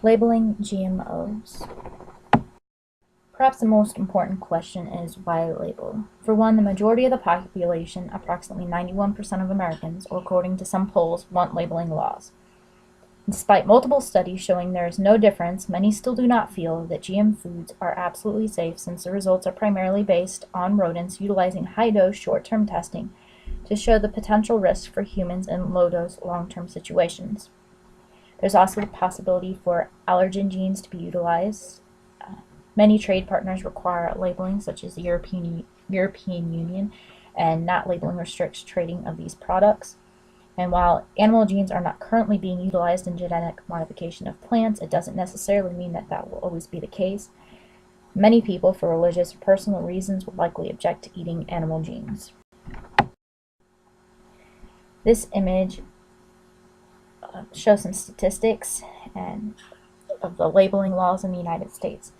Labeling GMOs. Perhaps the most important question is why label? For one, the majority of the population, approximately 91% of Americans, or according to some polls, want labeling laws. Despite multiple studies showing there is no difference, many still do not feel that GM foods are absolutely safe since the results are primarily based on rodents utilizing high-dose short-term testing to show the potential risks for humans in low-dose long-term situations. There's also the possibility for allergen genes to be utilized. Many trade partners require labeling, such as the European Union, and not labeling restricts trading of these products. And while animal genes are not currently being utilized in genetic modification of plants, it doesn't necessarily mean that that will always be the case. Many people, for religious or personal reasons, would likely object to eating animal genes. This image shows some statistics of the labeling laws in the United States.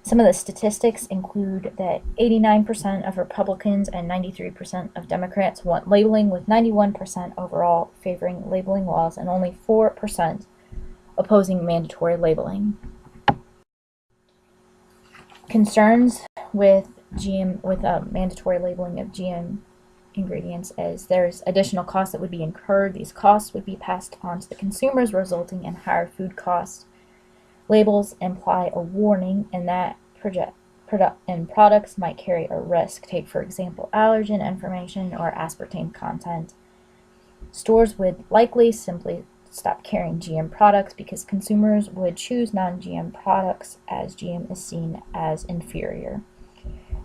Some of the statistics include that 89% of Republicans and 93% of Democrats want labeling, with 91% overall favoring labeling laws and only 4% opposing mandatory labeling. Concerns with mandatory labeling of GM ingredients as there's additional costs that would be incurred. These costs would be passed on to the consumers, resulting in higher food costs. Labels imply a warning, and that products might carry a risk. Take, for example, allergen information or aspartame content. Stores would likely simply stop carrying GM products because consumers would choose non-GM products as GM is seen as inferior.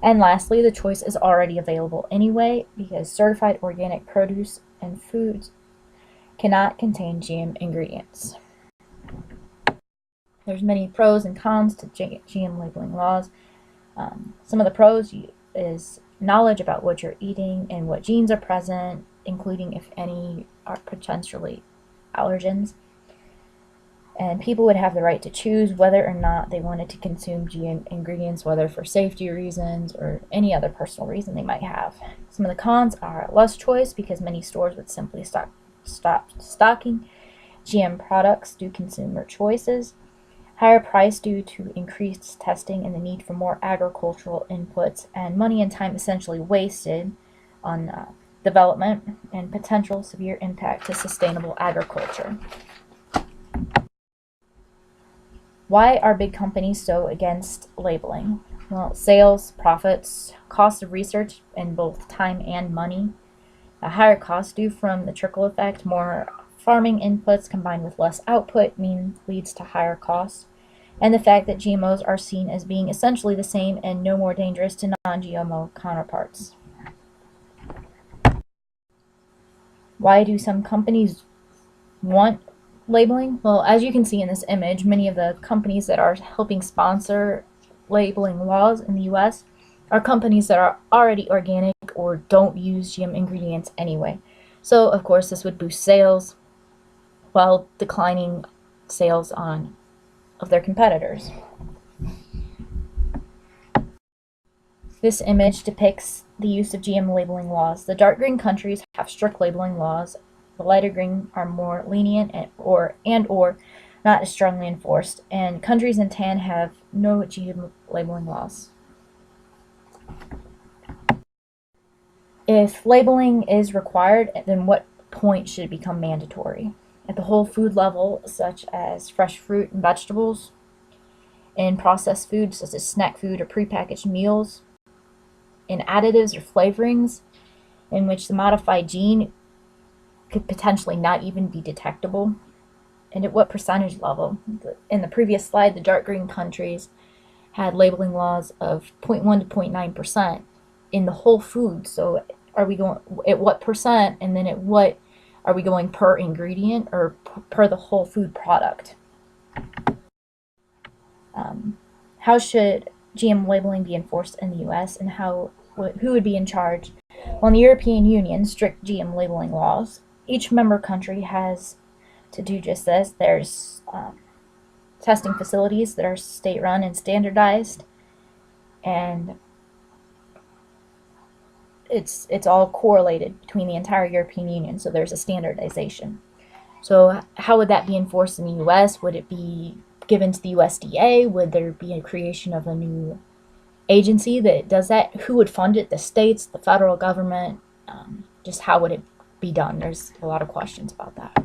And lastly, the choice is already available anyway because certified organic produce and foods cannot contain GM ingredients. There's many pros and cons to GM labeling laws. Some of the pros is knowledge about what you're eating and what genes are present, including if any are potentially allergens. And people would have the right to choose whether or not they wanted to consume GM ingredients, whether for safety reasons or any other personal reason they might have. Some of the cons are less choice because many stores would simply stop stocking GM products due to consumer choices. Higher price due to increased testing and the need for more agricultural inputs, and money and time essentially wasted on development, and potential severe impact to sustainable agriculture. Why are big companies so against labeling? Well, sales, profits, cost of research in both time and money. A higher cost due from the trickle effect. More farming inputs combined with less output leads to higher costs. And the fact that GMOs are seen as being essentially the same and no more dangerous to non-GMO counterparts. Why do some companies want labeling? Well, as you can see in this image, many of the companies that are helping sponsor labeling laws in the US are companies that are already organic or don't use GM ingredients anyway. So, of course, this would boost sales while declining sales of their competitors. This image depicts the use of GM labeling laws. The dark green countries have strict labeling laws. The lighter green are more lenient or not as strongly enforced, and countries in tan have no GM labeling laws. If labeling is required, then what point should it become mandatory? At the whole food level, such as fresh fruit and vegetables, in processed foods such as snack food or prepackaged meals, in additives or flavorings in which the modified gene could potentially not even be detectable, and at what percentage level. In the previous slide, the dark green countries had labeling laws of 0.1 to 0.9% in the whole food. So are we going at what percent, and then at what are we going per ingredient or per the whole food product? How should GM labeling be enforced in the US, and who would be in charge? Well, in the European Union, strict GM labeling laws. Each member country has to do just this. There's testing facilities that are state-run and standardized, and it's all correlated between the entire European Union, so there's a standardization. So how would that be enforced in the US? Would it be given to the USDA? Would there be a creation of a new agency that does that? Who would fund it? The states, the federal government? Just how would it be done? There's a lot of questions about that.